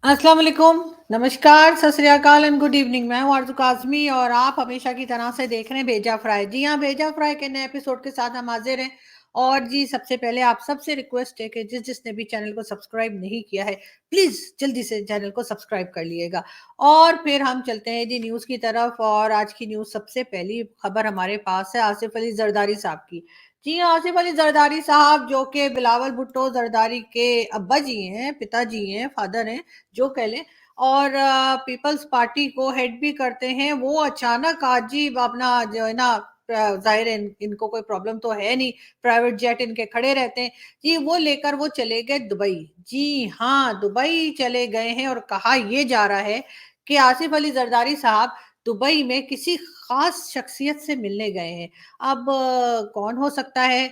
अस्सलाम वालेकुम, नमस्कार, सत श्री अकाल एंड गुड इवनिंग। मैं हूँ आरज़ू काज़मी और आप हमेशा की तरह से देख रहे हैं भेजा फ्राई। जी हाँ, भेजा फ्राई के नए एपिसोड के साथ हम हाज़िर हैं। और जी, सबसे पहले आप सबसे रिक्वेस्ट है कि जिसने भी चैनल को सब्सक्राइब नहीं किया है, प्लीज़ जल्दी से चैनल को सब्सक्राइब कर लिएगा। और फिर हम चलते हैं जी न्यूज़ की तरफ और आज की न्यूज़ सबसे पहली खबर हमारे पास है आसिफ अली ज़रदारी साहब की। जी हाँ, आसिफ अली ज़रदारी साहब जो कि बिलावल भुट्टो ज़रदारी के अब्बा जी हैं, पिताजी हैं, फादर हैं, जो कह लें। और पीपल्स पार्टी को हेड भी करते हैं। वो अचानक आज ही अपना जो है ना ज़ाहिर है इनको कोई प्रॉब्लम तो है नहीं, प्राइवेट जेट इनके खड़े रहते हैं। जी, वो लेकर वो चले गए दुबई। जी हाँ, दुबई चले गए हैं और कहा ये जा रहा है कि आसिफ अली ज़रदारी साहब दुबई में किसी ख़ास शख्सियत से मिलने गए हैं। अब कौन हो सकता है?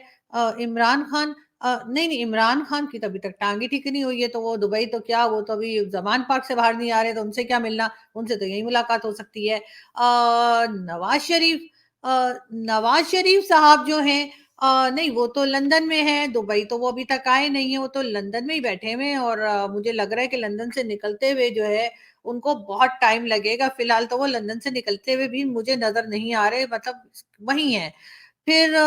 इमरान खान? नहीं, नहीं, इमरान खान की तो अभी तक टाँग ही ठीक नहीं हुई है, तो वो दुबई तो क्या, वो तो अभी ज़मान पार्क से बाहर नहीं आ रहे, तो उनसे क्या मिलना? उनसे तो यही मुलाकात हो सकती है। नवाज़ शरीफ नवाज़ शरीफ साहब जो हैं नहीं, वो तो लंदन में हैं, दुबई तो वो अभी तक आए नहीं हैं, वो तो लंदन में ही बैठे हुए हैं और मुझे लग रहा है कि लंदन से निकलते हुए जो है, उनको बहुत टाइम लगेगा। फिलहाल तो वो लंदन से निकलते हुए भी मुझे नज़र नहीं आ रहे, मतलब वहीं हैं। फिर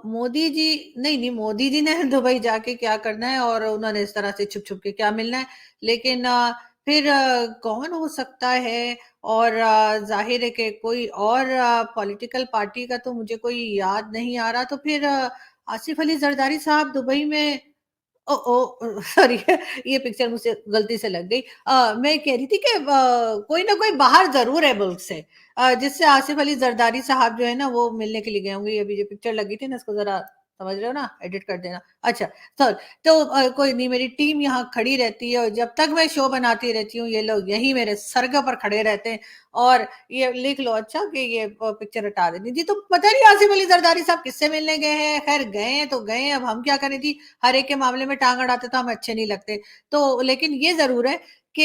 मोदी जी नहीं, नहीं, मोदी जी ने दुबई जाके क्या करना है और उन्होंने इस तरह से छुप-छुप के क्या मिलना है। लेकिन फिर कौन हो सकता है? और ज़ाहिर है कि कोई और पॉलिटिकल पार्टी का तो मुझे कोई याद नहीं आ रहा। तो फिर आसिफ अली ज़रदारी साहब दुबई में ओ ओ सॉरी ये पिक्चर मुझसे गलती से लग गई। मैं कह रही थी कि कोई ना कोई बाहर ज़रूर है मुल्क से जिससे आसिफ अली ज़रदारी साहब जो है ना वो मिलने के लिए गए होंगे। अभी जो पिक्चर लगी थी ना इसको ज़रा समझ रहे हो ना? एडिट कर देना। अच्छा, तो कोई नहीं, मेरी टीम यहाँ खड़ी रहती है और जब तक मैं शो बनाती रहती हूँ, ये लोग यहीं मेरे सरग पर खड़े रहते हैं और ये लिख लो अच्छा कि ये पिक्चर हटा देनी। जी, तो पता नहीं आसिफ अली ज़रदारी साहब किससे मिलने गए हैं? खैर गए हैं तो गए हैं, अब हम क्या करें जी? हर एक के मामले में टाँग अड़ाते तो हमें अच्छे नहीं लगते। तो लेकिन ये ज़रूर है कि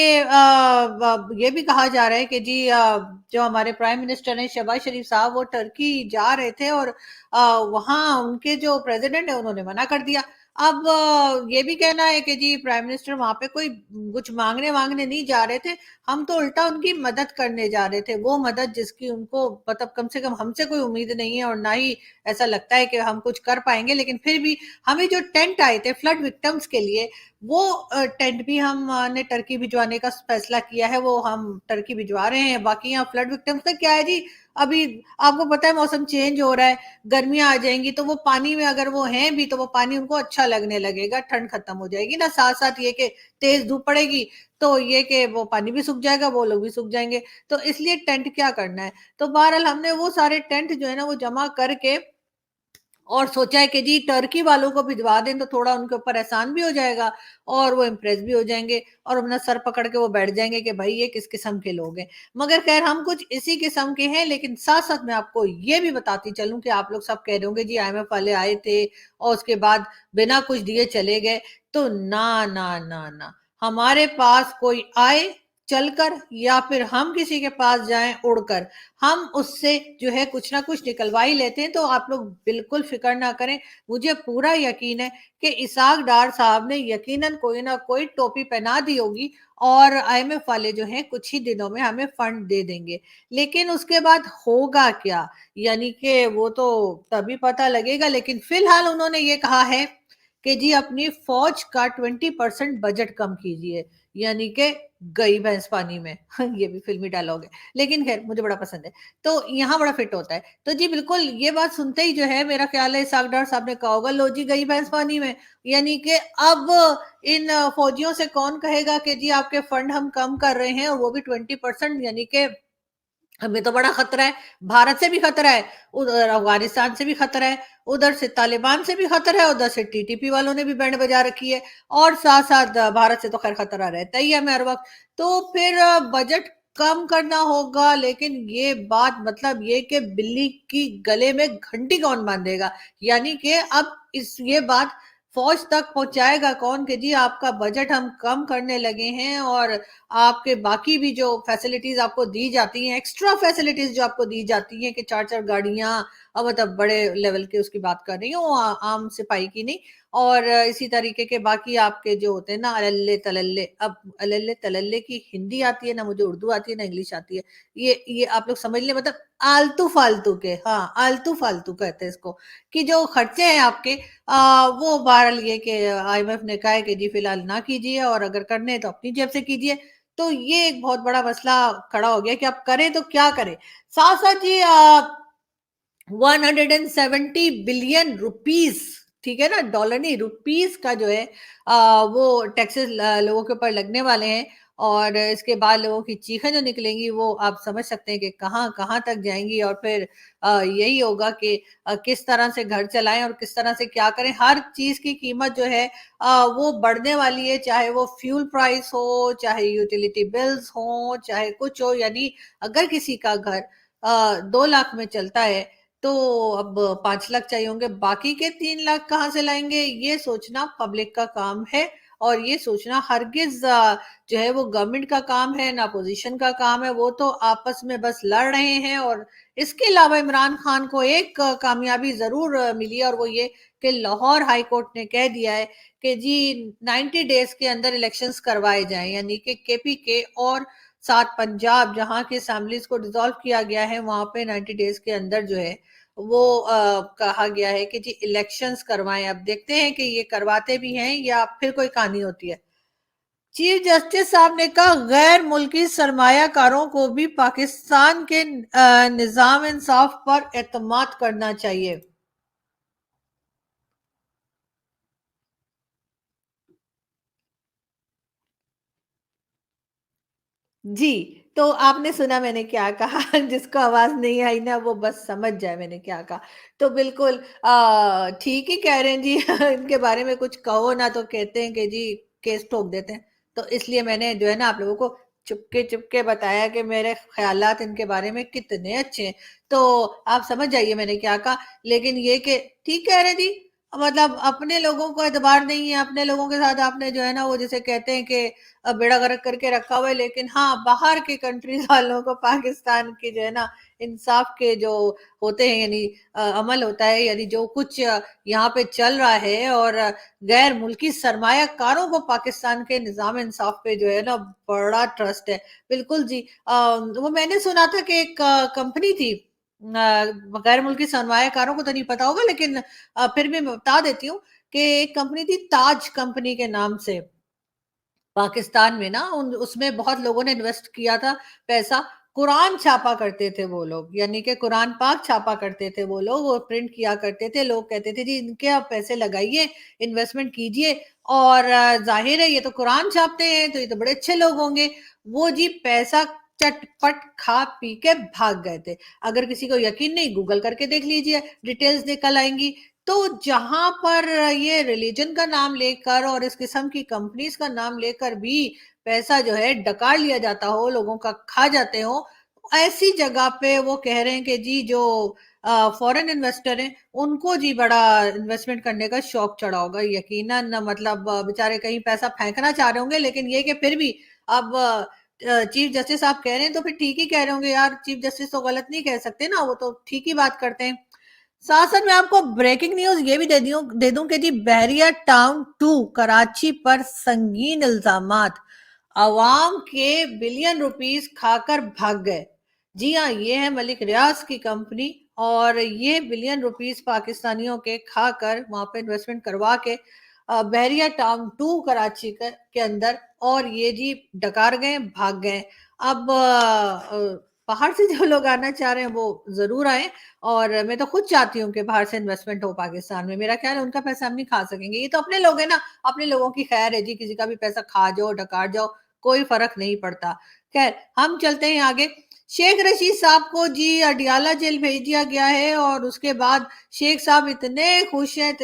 ये भी कहा जा रहा है कि जी जो हमारे प्राइम मिनिस्टर हैं शहबाज शरीफ साहब वो टर्की जा रहे थे और वहाँ उनके जो प्रेज़िडेंट है उन्होंने मना कर दिया। अब ये भी कहना है कि जी प्राइम मिनिस्टर वहाँ पे कोई कुछ माँगने-वाँगने नहीं जा रहे थे, हम तो उल्टा उनकी मदद करने जा रहे थे। वो मदद जिसकी उनको मतलब कम से कम हमसे कोई उम्मीद नहीं है और ना ही ऐसा लगता है कि हम कुछ कर पाएँगे। लेकिन फिर भी हमें जो टेंट आए थे फ्लड विक्टिम्स के लिए, वो टेंट भी हम ने टर्की भिजवाने का फैसला किया है, वो हम टर्की भिजवा रहे हैं। बाकी यहाँ फ्लड विक्टिम्स का क्या है जी, अभी आपको पता है मौसम चेंज हो रहा है, गर्मियाँ आ जाएँगी, तो वो पानी में अगर वो हैं भी, तो वो पानी उनको अच्छा लगने लगेगा, ठंड खत्म हो जाएगी ना, साथ-साथ ये कि तेज़ धूप पड़ेगी, तो ये कि वो पानी भी सूख जाएगा, वो लोग भी सूख जाएँगे। तो इसलिए टेंट क्या करना है। तो बहरहाल हमने वो सारे टेंट जो है ना, वो जमा करके और सोचा है कि जी टर्की वालों को भिजवा दें तो थोड़ा उनके ऊपर एहसान भी हो जाएगा और वो इम्प्रेस भी हो जाएँगे और अपना सर पकड़ के वो बैठ जाएँगे कि भाई ये किस किस्म के लोग हैं। मगर ख़ैर हम कुछ इसी किस्म के हैं, लेकिन साथ-साथ मैं आपको ये भी बताती चलूँ कि आप लोग सब कह रहे होंगे जी आईएमएफ वाले आए थे और उसके बाद बिना कुछ दिए चले गए। तो ना, ना, ना, ना, हमारे पास कोई आए चलकर या फिर हम किसी के पास जाएँ उड़कर, हम उससे जो है कुछ ना कुछ निकलवा ही लेते हैं। तो आप लोग बिल्कुल फ़िक्र ना करें। मुझे पूरा यकीन है कि इसाक डार साहब ने यकीनन कोई ना कोई टोपी पहना दी होगी और आईएमएफ वाले जो हैं कुछ ही दिनों में हमें फंड दे देंगे। लेकिन उसके बाद होगा क्या? यानी कि वो तो तभी पता लगेगा, लेकिन फ़िलहाल उन्होंने ये कहा है कि जी अपनी फ़ौज का 20% बजट कम कीजिए, यानी कि गई भैंस पानी में। ये भी फ़िल्मी डायलॉग है, लेकिन ख़ैर मुझे बड़ा पसंद है। तो यहाँ बड़ा फिट होता है। तो जी बिल्कुल, ये बात सुनते ही जो है मेरा ख़्याल है इसाक डार साहब ने कहा होगा लो जी गई भैंस पानी में। यानी कि अब इन फ़ौजियों से कौन कहेगा कि जी आपके फंड हम कम कर रहे हैं और वो भी 20%, यानी कि हमें तो बड़ा खतरा है, भारत से भी खतरा है, उधर अफ़गानिस्तान से भी खतरा है, उधर से तालिबान से भी खतरा है, उधर से टीटीपी वालों ने भी बैंड बजा रखी है और साथ-साथ भारत से तो ख़ैर खतरा रहता ही है हमें हर वक़्त। तो फिर बजट कम करना होगा, लेकिन ये बात मतलब ये कि बिल्ली की गले में घंटी कौन बाँधेगा? यानी कि अब इस ये बात फ़ौज तक पहुँचाएगा कौन कि जी आपका बजट हम कम करने लगे हैं और आपके बाकी भी जो फैसिलिटीज़ आपको दी जाती हैं, एक्स्ट्रा फैसिलिटीज़ जो आपको दी जाती हैं कि 4-4 गाड़ियाँ मतलब बड़े लेवल की उसकी बात कर रही हूँ, आम सिपाही की नहीं। और इसी तरीके के बाकी आपके जो होते हैं ना अल्ले-तलल्ले, अब अल्ले-तलल्ले की हिंदी आती है, ना मुझे उर्दू आती है, ना इंग्लिश आती है। ये आप लोग समझ लें, मतलब आलतू-फालतू के, हाँ, आलतू-फालतू कहते हैं इसको, कि जो खर्चे हैं आपके वो बहरहाल ये कि आईएमएफ ने कहा है कि जी फिलहाल ना कीजिए, और अगर करने हैं तो अपनी जेब से कीजिए। तो ये एक बहुत बड़ा मसला खड़ा हो गया कि आप करें तो क्या करें? साथ-साथ जी 170 बिलियन रुपीस, ठीक है ना, डॉलर नहीं, रुपीस का जो है वो टैक्सेस लोगों के ऊपर लगने वाले हैं। और इसके बाद लोगों की चीखें जो निकलेंगी वो आप समझ सकते हैं कि कहाँ कहाँ तक जाएंगी। और फिर यही होगा कि किस तरह से घर चलाएं और किस तरह से क्या करें। हर चीज की कीमत जो है वो बढ़ने वाली है, चाहे वो फ्यूल प्राइस हो, चाहे यूटिलिटी बिल्स हो, चाहे कुछ हो। यानी अगर किसी का घर 2 लाख में चलता है, तो अब 5 लाख चाहिए होंगे, बाकी के 3 लाख कहाँ से लाएँगे? ये सोचना पब्लिक का काम है। और ये सोचना हरगिज़ जो है वो गवर्नमेंट का काम है, ना अपोज़िशन का काम है। वो तो आपस में बस लड़ रहे हैं। और इसके अलावा इमरान खान को एक कामयाबी ज़रूर मिली है, और वो ये कि लाहौर हाई कोर्ट ने कह दिया है कि जी 90 डेज़ के अंदर इलेक्शंस करवाए जाएँ। यानी कि केपीके और साथ पंजाब, जहाँ की असेंबलीज़ को डिसॉल्व किया गया है, वहाँ पे 90 डेज़ के अंदर जो है वो कहा गया है कि जी इलेक्शंस करवाएं। अब देखते हैं कि ये करवाते भी हैं या फिर कोई कहानी होती है। चीफ जस्टिस साहब ने कहा गैर मुल्की सरमायाकारों को भी पाकिस्तान के निजाम इंसाफ पर एतमाद करना चाहिए। जी, तो आपने सुना मैंने क्या कहा। जिसको आवाज़ नहीं आई ना वो बस समझ जाए मैंने क्या कहा। तो बिल्कुल ठीक ही कह रहे हैं जी। इनके बारे में कुछ कहो ना तो कहते हैं कि जी केस ठोक देते हैं। तो इसलिए मैंने जो है ना आप लोगों को चुपके-चुपके बताया कि मेरे ख़्यालात इनके बारे में कितने अच्छे हैं। तो आप समझ जाइए मैंने क्या कहा। लेकिन ये कि ठीक कह रहे हैं जी, मतलब अपने लोगों को एतबार नहीं है, अपने लोगों के साथ आपने जो है ना वो जिसे कहते हैं कि बेड़ा गर्क करके रखा हुआ है। लेकिन हाँ, बाहर के कंट्रीज़ वालों को पाकिस्तान के जो है ना इंसाफ के जो होते हैं, यानी अमल होता है, यानी जो कुछ यहाँ पे चल रहा है, और गैर मुल्की सरमायाकारों को पाकिस्तान के निज़ाम इंसाफ पे जो है ना बड़ा ट्रस्ट है। बिल्कुल जी। वो मैंने सुना था कि एक कंपनी थी, गैर मुल्की सरमायाकारों को तो नहीं पता होगा, लेकिन फिर भी मैं बता देती हूँ कि एक कंपनी थी ताज कंपनी के नाम से। पाकिस्तान में ना उन उसमें बहुत लोगों ने इन्वेस्ट किया था पैसा। कुरान छापा करते थे वो लोग, यानी कि कुरान पाक छापा करते थे वो लोग, वो प्रिंट किया करते थे। लोग कहते थे जी इनके आप पैसे लगाइए, इन्वेस्टमेंट कीजिए। और ज़ाहिर है ये तो कुरान छापते हैं, तो ये तो बड़े अच्छे लोग होंगे। वो जी पैसा चटपट खा पी के भाग गए थे। अगर किसी को यकीन नहीं, गूगल करके देख लीजिए, डिटेल्स निकल आएँगी। तो जहाँ पर ये रिलीजन का नाम लेकर और इस किस्म की कंपनीज का नाम लेकर भी पैसा जो है डकार लिया जाता हो, लोगों का खा जाते हो, ऐसी जगह पे वो कह रहे हैं कि जी जो फॉरेन इन्वेस्टर हैं उनको जी बड़ा इन्वेस्टमेंट करने का शौक चढ़ा होगा यकीनन। मतलब बेचारे कहीं पैसा फेंकना चाह रहे होंगे, लेकिन ये कि फिर भी अब चीफ जस्टिस आप कह रहे हैं तो फिर ठीक ही कह रहे होंगे यार। चीफ जस्टिस तो गलत नहीं कह सकते ना, वो तो ठीक ही बात करते हैं। साथ-साथ मैं आपको ब्रेकिंग न्यूज़ ये भी दे दूँ कि जी बहरिया टाउन 2 कराची पर संगीन इल्ज़ामात, अवाम के बिलियन रुपीस खाकर भाग गए। जी हाँ, ये है मलिक रियाज की कंपनी, और ये बिलियन रुपीस पाकिस्तानियों के खाकर वहाँ पे इन्वेस्टमेंट करवा के बहरिया टाउन 2 कराची के अंदर, और ये जी डकार गए, भाग गए। अब बाहर से जो लोग आना चाह रहे हैं वो ज़रूर आएँ। और मैं तो खुद चाहती हूँ कि बाहर से इन्वेस्टमेंट हो पाकिस्तान में। मेरा ख़्याल है उनका पैसा हम नहीं खा सकेंगे। ये तो अपने लोग हैं ना, अपने लोगों की खैर है जी, किसी का भी पैसा खा जाओ, डकार जाओ, कोई फ़र्क नहीं पड़ता। ख़ैर हम चलते हैं आगे। शेख रशीद साहब को जी अडियाला जेल भेज दिया गया है, और उसके बाद शेख साहब इतने खुश हैं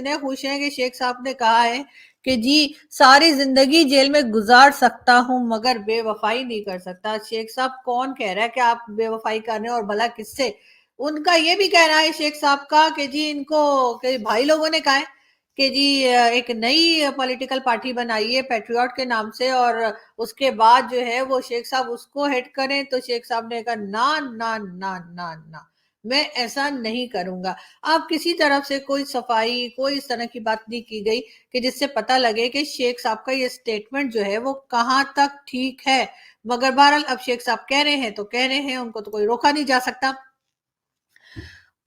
कि शेख साहब ने कहा है कि जी सारी ज़िंदगी जेल में गुज़ार सकता हूँ मगर बेवफ़ाई नहीं कर सकता। शेख साहब कौन कह रहा है कि आप बेवफ़ाई कर रहे हैं, और भला किससे? उनका ये भी कहना है शेख साहब का कि जी इनको कि भाई लोगों ने कहा है कि जी एक नई पॉलिटिकल पार्टी बनाइए पैट्रियट के नाम से, और उसके बाद जो है वो शेख साहब उसको हेड करें। तो शेख साहब ने कहा ना ना ना ना ना, मैं ऐसा नहीं करूंगा। अब किसी तरफ से कोई सफाई, कोई इस तरह की बात नहीं की गई कि जिससे पता लगे कि शेख साहब का ये स्टेटमेंट जो है वो कहाँ तक ठीक है। मगर बहरहाल अब शेख साहब कह रहे हैं तो कह रहे हैं, उनको तो कोई रोका नहीं जा सकता।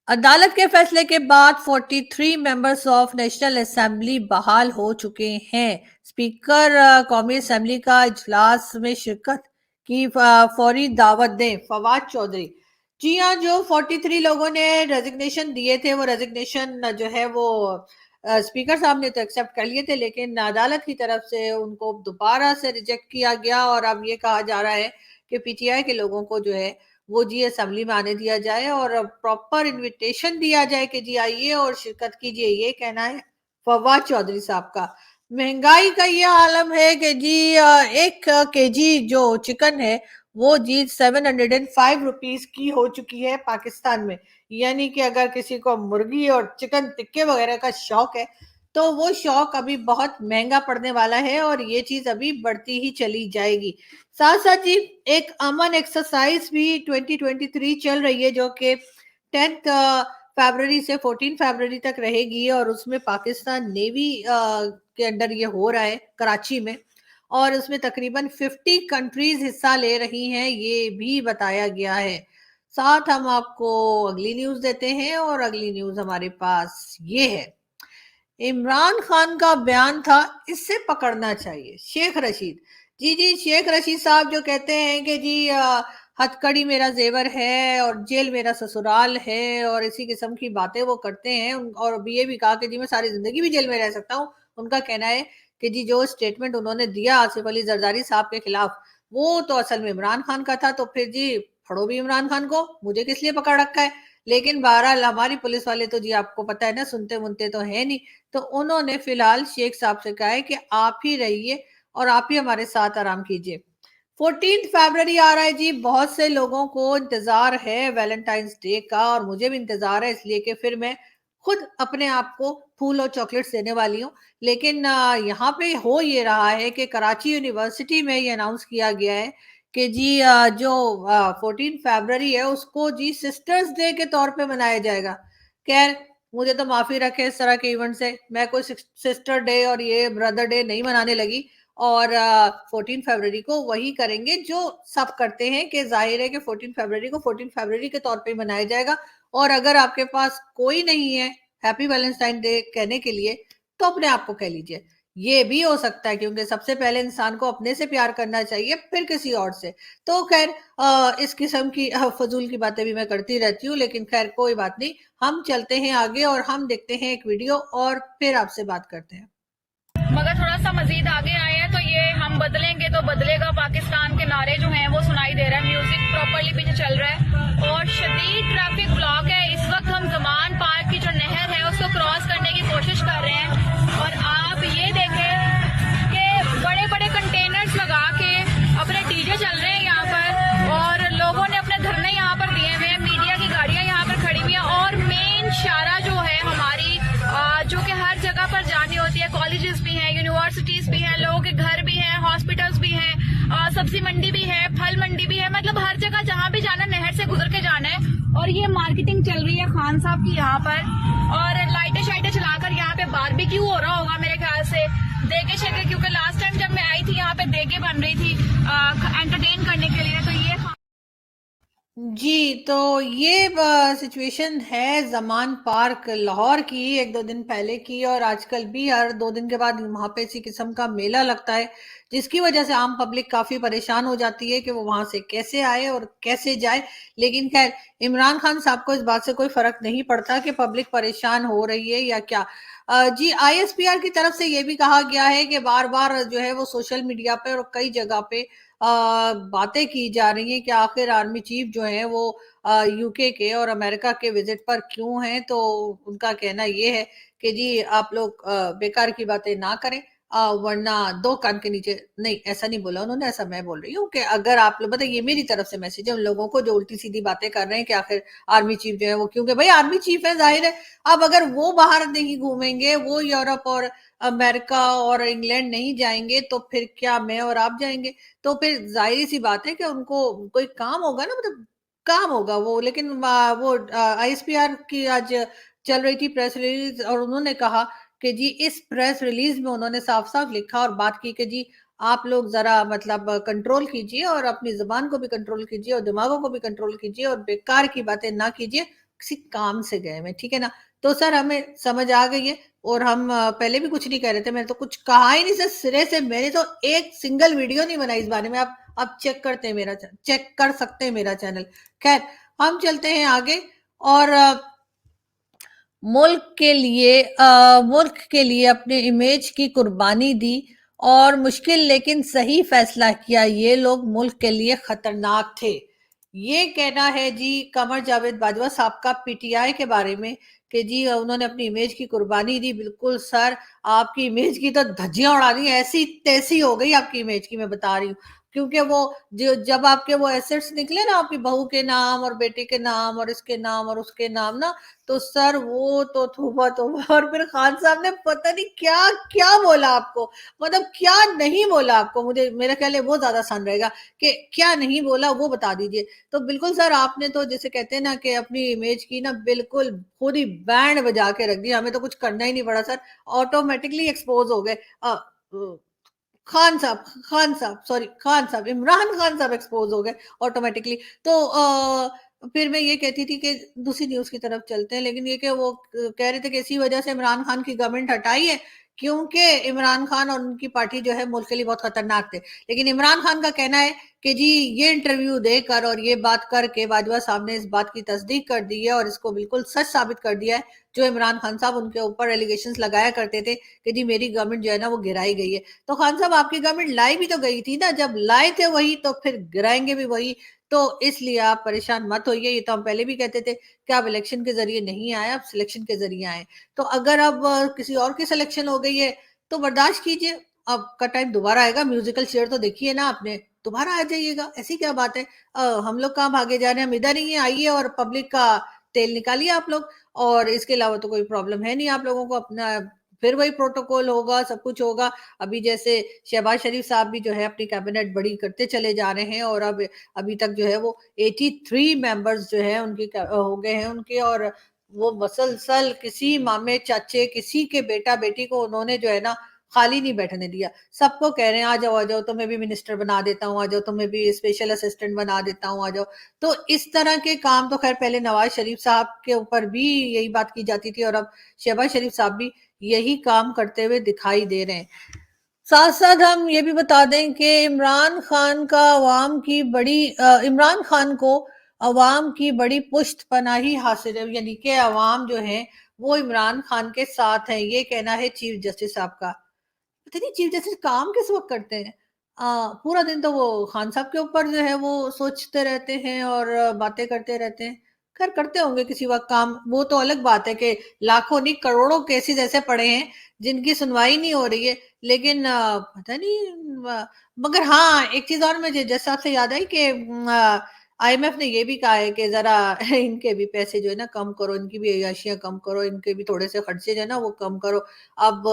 अदालत के फैसले के बाद 43 मेंबर्स ऑफ नेशनल असेंबली बहाल हो चुके हैं। स्पीकर कौमी असेंबली का इजलास में शिरकत की फौरी दावत दें, फवाद चौधरी। जी हाँ, जो 43 लोगों ने रेजिग्नेशन दिए थे, वो रेजिग्नेशन जो है वो स्पीकर साहब ने तो एक्सेप्ट कर लिए थे, लेकिन अदालत की तरफ से उनको दोबारा से रिजेक्ट किया गया और अब ये कहा जा रहा है कि पीटीआई के लोगों को जो है वो जी असेंबली में आने दिया जाए और प्रॉपर इनविटेशन दिया जाए कि जी आइए और शिरकत कीजिए। ये कहना है फवाद चौधरी साहब का। महंगाई का ये आलम है कि जी 1 केजी जो चिकन है वो जी 705 रुपीज की हो चुकी है पाकिस्तान में। यानी कि अगर किसी को मुर्गी और चिकन टिक्के वगैरह का शौक है तो वो शौक अभी बहुत महंगा पड़ने वाला है और ये चीज अभी बढ़ती ही चली जाएगी। साथ साथ जी एक अमन एक्सरसाइज भी 2023 चल रही है जो कि 10 फरवरी से 14 फरवरी तक रहेगी और उसमें पाकिस्तान नेवी के अंडर ये हो रहा है कराची में। और उसमें तकरीबन 50 कंट्रीज हिस्सा ले रही हैं, ये भी बताया गया है। साथ हम आपको अगली न्यूज देते हैं और अगली न्यूज हमारे पास ये है। इमरान खान का बयान था, इससे पकड़ना चाहिए शेख रशीद। जी जी, शेख रशीद साहब जो कहते हैं कि जी हथकड़ी मेरा जेवर है और जेल मेरा ससुराल है और इसी किस्म की बातें वो करते हैं। और अभी ये भी कहा कि जी मैं सारी जिंदगी भी जेल में रह सकता हूँ। उनका कहना है कि जी जो स्टेटमेंट उन्होंने दिया आसिफ अली जरदारी साहब के खिलाफ वो तो असल में इमरान खान का था, तो फिर जी फड़ो भी इमरान खान को, मुझे किस लिए पकड़ रखा है। लेकिन बहरहाल हमारी पुलिस वाले तो जी आपको पता है ना, सुनते मुनते तो है नहीं। तो उन्होंने फिलहाल शेख साहब से कहा है कि आप ही रहिए और आप ही हमारे साथ आराम कीजिए। 14 फरवरी आ रहा है जी, बहुत से लोगों को इंतजार है वैलेंटाइंस डे का और मुझे भी इंतजार है, इसलिए कि फिर मैं खुद अपने आप को फूल और चॉकलेट्स देने वाली हूँ। लेकिन यहाँ पे हो ये रहा है कि कराची यूनिवर्सिटी में ये अनाउंस किया गया है कि जी जो 14 फरवरी है उसको जी सिस्टर्स डे के तौर पे मनाया जाएगा। खैर, मुझे तो माफी रखे इस तरह के इवेंट से, मैं कोई सिस्टर डे और ये ब्रदर डे नहीं मनाने लगी। और 14 फरवरी को वही करेंगे जो सब करते हैं कि जाहिर है कि 14 फरवरी को 14 फरवरी के तौर पे ही मनाया जाएगा। और अगर आपके पास कोई नहीं है हैप्पी वैलेंटाइन डे कहने के लिए तो अपने आप को कह लीजिए। ये भी हो सकता है क्योंकि सबसे पहले इंसान को अपने से प्यार करना चाहिए फिर किसी और से। तो खैर इस किस्म की फजूल की बातें भी मैं करती रहती हूँ, लेकिन खैर कोई बात नहीं। हम चलते हैं आगे और हम देखते हैं एक वीडियो और फिर आपसे बात करते हैं। मगर थोड़ा सा मजीद आगे आए हैं तो ये हम बदलेंगे तो बदलेगा पाकिस्तान के नारे जो हैं वो सुनाई दे रहा है। म्यूजिक प्रॉपरली पीछे चल रहा है और शदीद ट्रैफिक ब्लॉक है। इस वक्त हम जमान पार्क की जो नहर है उसको क्रॉस करने की कोशिश कर रहे हैं और आप ये देखें कि बड़े बड़े कंटेनर्स लगा के अपने डीजे चल रहे हैं यहाँ पर और लोगों ने अपने धरने यहाँ पर दिए हुए हैं। मीडिया की गाड़ियां यहाँ पर खड़ी हुई हैं और मेन शारा जो है हमारी जो कि हर जगह पर जानी होती है, कॉलेजेस भी हैं, यूनिवर्सिटीज भी हैं, लोगों के घर भी हैं, हॉस्पिटल्स भी हैं, सब्जी मंडी भी है, फल मंडी भी है, मतलब हर जगह जहाँ भी जाना नहर से गुजर के जाना है। और ये मार्केटिंग चल रही है खान साहब की यहाँ पर और लाइटें शाइटें चलाकर यहाँ पे बारबेक्यू हो रहा होगा मेरे ख्याल से, देगे शेगे, क्योंकि लास्ट टाइम जब मैं आई थी यहाँ पे देगे बन रही थी एंटरटेन करने के लिए। तो ये जी, तो ये सिचुएशन है ज़मान पार्क लाहौर की 1-2 दिन पहले की और आजकल भी हर 2 दिन के बाद वहाँ पे इसी किस्म का मेला लगता है, जिसकी वजह से आम पब्लिक काफ़ी परेशान हो जाती है कि वो वहाँ से कैसे आए और कैसे जाए। लेकिन ख़ैर, इमरान खान साहब को इस बात से कोई फ़र्क नहीं पड़ता कि पब्लिक परेशान हो रही है या क्या। जी आईएसपीआर की तरफ से ये भी कहा गया है कि बार-बार जो है वो सोशल मीडिया पे और कई जगह पे बातें की जा रही हैं कि आखिर आर्मी चीफ जो है वो यूके के और अमेरिका के विजिट पर क्यों हैं। तो उनका कहना ये है कि जी आप लोग बेकार की बातें ना करें, वरना दो कान के नीचे नहीं, ऐसा नहीं बोला उन्होंने, ऐसा मैं बोल रही हूँ कि अगर आप लोग बताइए, ये मेरी तरफ से मैसेज है उन लोगों को जो उल्टी सीधी बातें कर रहे हैं कि आखिर आर्मी चीफ जो है वो, क्योंकि भाई आर्मी चीफ है जाहिर है। अब अगर वो बाहर नहीं घूमेंगे, वो यूरोप और अमेरिका और इंग्लैंड नहीं जाएंगे तो फिर क्या मैं और आप जाएंगे। तो फिर जाहिर सी बात है कि उनको कोई काम होगा ना, मतलब काम होगा वो, लेकिन वो आईएसपीआर की आज चल रही थी प्रेस रिलीज, और उन्होंने कहा कि जी इस प्रेस रिलीज में उन्होंने साफ-साफ लिखा और बात की कि जी आप लोग ज़रा मतलब कंट्रोल कीजिए और अपनी ज़ुबान को भी कंट्रोल कीजिए और दिमागों को भी कंट्रोल कीजिए और बेकार की बातें ना कीजिए, किसी काम से गए हुए, ठीक है ना? तो सर हमें समझ आ गई है और हम पहले भी कुछ नहीं कह रहे थे, मैंने तो कुछ कहा ही नहीं सर सिरे से, मैंने तो एक सिंगल वीडियो नहीं बनाई इस बारे में। आप चेक कर सकते हैं मेरा चैनल। खैर, हम चलते हैं आगे और मुल्क के लिए अपने इमेज की कुर्बानी दी और मुश्किल लेकिन सही फैसला किया। ये लोग मुल्क के लिए खतरनाक थे। ये कहना है जी कमर जावेद बाजवा साहब का पीटीआई के बारे में कि जी उन्होंने अपनी इमेज की कुर्बानी दी। बिल्कुल सर, आपकी इमेज की तो धज्जियां उड़ा दी, ऐसी तैसी हो गई आपकी इमेज की, मैं बता रही हूँ। क्योंकि वो जो जब आपके वो एसेट्स निकले ना आपकी बहू के नाम और बेटे के नाम और इसके नाम और उसके नाम ना, तो सर वो तो तौबा तौबा। और फिर खान साहब ने पता नहीं क्या क्या बोला आपको, मतलब क्या नहीं बोला आपको, मुझे मेरा ख्याल है वो ज्यादा आसान रहेगा कि क्या नहीं बोला वो बता दीजिए। तो बिल्कुल सर आपने तो जैसे कहते हैं ना कि अपनी इमेज की ना बिल्कुल खुद ही बैंड बजा के रख दिया, हमें तो कुछ करना ही नहीं पड़ा सर, ऑटोमेटिकली एक्सपोज हो गए। खान साहब, इमरान खान साहब एक्सपोज हो गए ऑटोमेटिकली। तो फिर मैं ये कहती थी कि दूसरी न्यूज़ की तरफ चलते हैं, लेकिन ये कि वो कह रहे थे कि इसी वजह से इमरान खान की गवर्नमेंट हटाई है, क्योंकि इमरान खान और उनकी पार्टी जो है मुल्क के लिए बहुत खतरनाक थे। लेकिन इमरान खान का कहना है कि जी ये इंटरव्यू देकर और ये बात करके बाजवा साहब ने इस बात की तस्दीक कर दी है और इसको बिल्कुल सच साबित कर दिया है, जो इमरान खान साहब उनके ऊपर एलिगेशंस लगाया करते थे कि जी मेरी गवर्नमेंट जो है ना वो गिराई गई है। तो खान साहब आपकी गवर्नमेंट लाई भी तो गई थी ना, जब लाए थे वही तो फिर गिराएंगे भी वही। तो इसलिए आप परेशान मत होइए, ये तो हम पहले भी कहते थे कि आप इलेक्शन के जरिए नहीं आए, आप सिलेक्शन के जरिए आए। तो अगर अब किसी और की सिलेक्शन हो गई है तो बर्दाश्त कीजिए, आपका टाइम दोबारा आएगा। म्यूजिकल चेयर तो देखिए ना आपने, दोबारा आ जाइएगा, ऐसी क्या बात है। हम लोग कहाँ भागे जा रहे हैं, हम इधर ही हैं, आइए और पब्लिक का तेल निकालिए आप लोग। और इसके अलावा तो कोई प्रॉब्लम है नहीं आप लोगों को, अपना फिर वही प्रोटोकॉल होगा, सब कुछ होगा। अभी जैसे शहबाज शरीफ साहब भी जो है अपनी कैबिनेट बड़ी करते चले जा रहे हैं और अब अभी तक जो है वो 83 मेंबर्स जो है उनकी हो गए हैं उनके। और वो मसलसल किसी मामे चाचे किसी के बेटा बेटी को उन्होंने जो है ना खाली नहीं बैठने दिया। सबको कह रहे हैं आ जाओ तुम्हें भी मिनिस्टर बना देता हूँ, आ जाओ तुम्हें भी स्पेशल असिस्टेंट बना देता हूँ, आ जाओ। तो इस तरह के काम तो खैर पहले नवाज शरीफ साहब के ऊपर भी यही बात की जाती थी और अब शहबाज शरीफ साहब भी यही काम करते हुए दिखाई दे रहे हैं। साथ-साथ हम ये भी बता दें कि इमरान खान को अवाम की बड़ी पुश्तपनाही हासिल है, यानी कि अवाम जो है वो इमरान खान के साथ है, ये कहना है चीफ जस्टिस साहब का। पता नहीं चीफ जस्टिस काम किस वक़्त करते हैं। पूरा दिन तो वो खान साहब के ऊपर जो है वो सोचते रहते हैं और बातें करते रहते हैं। खैर करते होंगे किसी वक़्त काम, वो तो अलग बात है कि लाखों नहीं करोड़ों केसेज़ ऐसे पड़े हैं जिनकी सुनवाई नहीं हो रही है। लेकिन पता नहीं मगर हाँ, एक चीज़ और मुझे जज साहब से याद आई कि आईएमएफ ने ये भी कहा है कि ज़रा इनके भी पैसे जो है ना कम करो, इनकी भी अय्याशियाँ कम करो, इनके भी थोड़े से खर्चे जो है ना वो कम करो। अब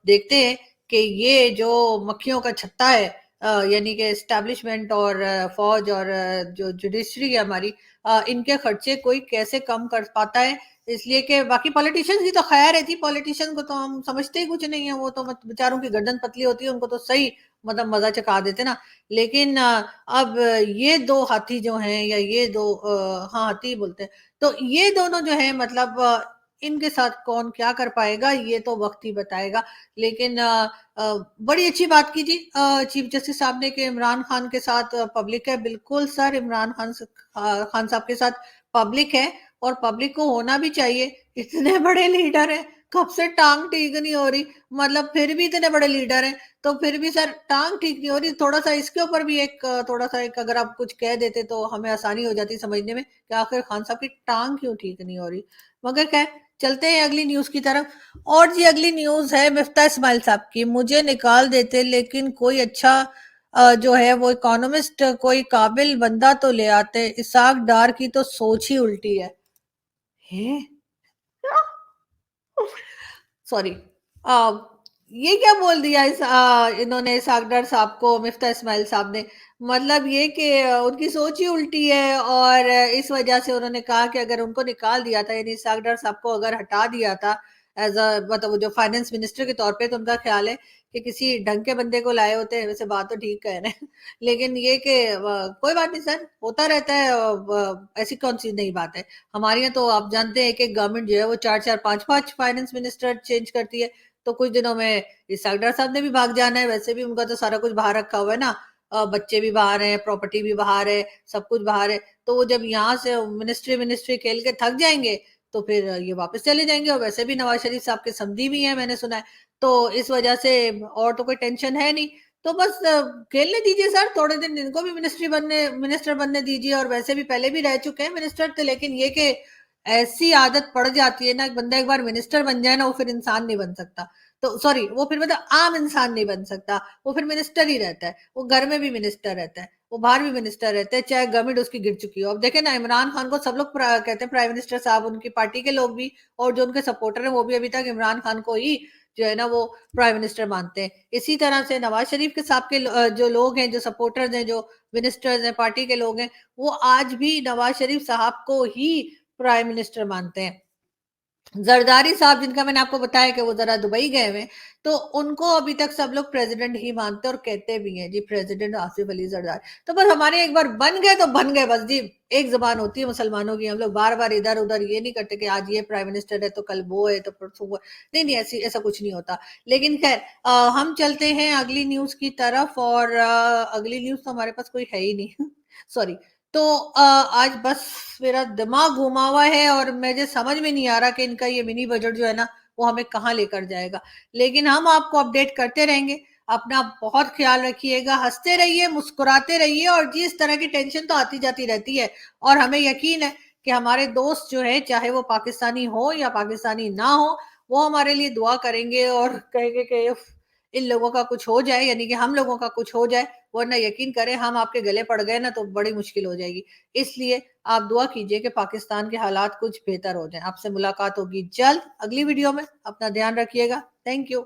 देखते हैं कि ये जो मक्खियों का छत्ता है, यानी कि एस्टेब्लिशमेंट और फौज और जो जुडिशरी है हमारी, इनके खर्चे कोई कैसे कम कर पाता है। इसलिए कि बाकी पॉलिटिशियंस की तो खैर है जी, पॉलिटिशियन को तो हम समझते ही कुछ नहीं है, वो तो बेचारों की गर्दन पतली होती है, उनको तो सही मतलब मजा चखा देते ना। लेकिन अब ये दो हाथी जो हैं या ये दो हाँ हाथी बोलते हैं, तो ये दोनों जो है मतलब इनके साथ कौन क्या कर पाएगा ये तो वक्त ही बताएगा। लेकिन बड़ी अच्छी बात की जी चीफ जस्टिस साहब ने कि इमरान खान के साथ पब्लिक है। बिल्कुल सर, इमरान खान साहब के साथ पब्लिक है और पब्लिक को होना भी चाहिए। इतने बड़े लीडर हैं, कब से टांग ठीक नहीं हो रही, मतलब फिर भी इतने बड़े लीडर हैं तो फिर भी सर टांग ठीक नहीं हो रही। थोड़ा सा इसके ऊपर भी एक थोड़ा सा एक अगर आप कुछ कह देते तो हमें आसानी हो जाती समझने में कि आखिर खान साहब की टांग क्यों ठीक नहीं हो रही। मगर खैर चलते हैं अगली न्यूज की तरफ। और जी अगली न्यूज है मिफ्ता इस्माइल साहब की। मुझे निकाल देते लेकिन कोई अच्छा जो है वो इकोनॉमिस्ट कोई काबिल बंदा तो ले आते, इसाक डार की तो सोच ही उल्टी है। हैं? सॉरी, ये क्या बोल दिया इन्होंने इसाक डार साहब को, मिफ्ता इस्माइल साहब ने। मतलब ये कि उनकी सोच ही उल्टी है, और इस वजह से उन्होंने कहा कि अगर उनको निकाल दिया था, यानी सागडर साहब को अगर हटा दिया था एज अ मतलब वो जो फाइनेंस मिनिस्टर के तौर पे, तो उनका ख्याल है कि किसी ढंग के बंदे को लाए होते हैं। वैसे बात तो ठीक कह रहे हैं लेकिन ये कि कोई बात नहीं सर, होता रहता है। ऐसी कौन सी नई बात है। हमारे यहाँ तो आप जानते हैं कि गवर्नमेंट जो है वो 4-4 5-5 फाइनेंस मिनिस्टर चेंज करती है। तो कुछ दिनों में इस सागडर साहब ने भी भाग जाना है। वैसे भी उनका तो सारा कुछ बाहर रखा हुआ है ना, बच्चे भी बाहर हैं, प्रॉपर्टी भी बाहर है, सब कुछ बाहर है। तो वो जब यहाँ से मिनिस्ट्री मिनिस्ट्री खेल के थक जाएंगे, तो फिर ये वापस चले जाएंगे। और वैसे भी नवाज शरीफ साहब के समधी भी हैं, मैंने सुना है। तो इस वजह से और तो कोई टेंशन है नहीं। तो बस खेलने दीजिए सर, थोड़े दिन इनको भी मिनिस्टर बनने दीजिए। और वैसे भी पहले भी रह चुके हैं मिनिस्टर। तो लेकिन ये कि ऐसी आदत पड़ जाती है ना, बंदा एक बार मिनिस्टर बन जाए ना, वो फिर इंसान नहीं बन सकता। तो सॉरी, वो फिर मतलब आम इंसान नहीं बन सकता। वो फिर मिनिस्टर ही रहता है। वो घर में भी मिनिस्टर रहता है, वो बाहर भी मिनिस्टर रहते हैं, चाहे गवर्नमेंट उसकी गिर चुकी हो। अब देखें ना, इमरान खान को सब लोग कहते हैं प्राइम मिनिस्टर साहब, उनकी पार्टी के लोग भी, और जो उनके सपोर्टर हैं वो भी अभी तक इमरान खान को ही जो है ना वो प्राइम मिनिस्टर मानते हैं। इसी तरह से नवाज शरीफ के साहब के जो लोग हैं, जो सपोर्टर्स हैं, जो मिनिस्टर्स हैं, पार्टी के लोग हैं, वो आज भी नवाज शरीफ साहब को ही प्राइम मिनिस्टर मानते हैं। जरदारी साहब, जिनका मैंने आपको बताया कि वो जरा दुबई गए हुए हैं, तो उनको अभी तक सब लोग प्रेसिडेंट ही मानते हैं और कहते भी हैं जी प्रेसिडेंट आसिफ अली जरदारी। तो बस हमारे एक बार बन गए तो बन गए बस जी। एक जबान होती है मुसलमानों की, हम लोग बार बार इधर उधर ये नहीं करते कि आज ये प्राइम मिनिस्टर है तो कल वो है तो परसों वो। नहीं नहीं, ऐसी ऐसा कुछ नहीं होता। लेकिन खैर, हम चलते हैं अगली न्यूज की तरफ। और अगली न्यूज तो हमारे पास कोई है ही नहीं सॉरी। तो आज बस मेरा दिमाग घुमा हुआ है, और मुझे समझ में नहीं आ रहा कि इनका ये मिनी बजट जो है ना वो हमें कहाँ लेकर जाएगा। लेकिन हम आपको अपडेट करते रहेंगे। अपना बहुत ख्याल रखिएगा, हंसते रहिए, मुस्कुराते रहिए। और जी, इस तरह की टेंशन तो आती जाती रहती है, और हमें यकीन है कि हमारे दोस्त जो है, चाहे वो पाकिस्तानी हो या पाकिस्तानी ना हो, वो हमारे लिए दुआ करेंगे और कहेंगे कि उफ, इन लोगों का कुछ हो जाए, यानी कि हम लोगों का कुछ हो जाए। वरना यकीन करें, हम आपके गले पड़ गए ना तो बड़ी मुश्किल हो जाएगी। इसलिए आप दुआ कीजिए कि पाकिस्तान के हालात कुछ बेहतर हो जाएं। आपसे मुलाकात होगी जल्द अगली वीडियो में। अपना ध्यान रखिएगा। Thank you.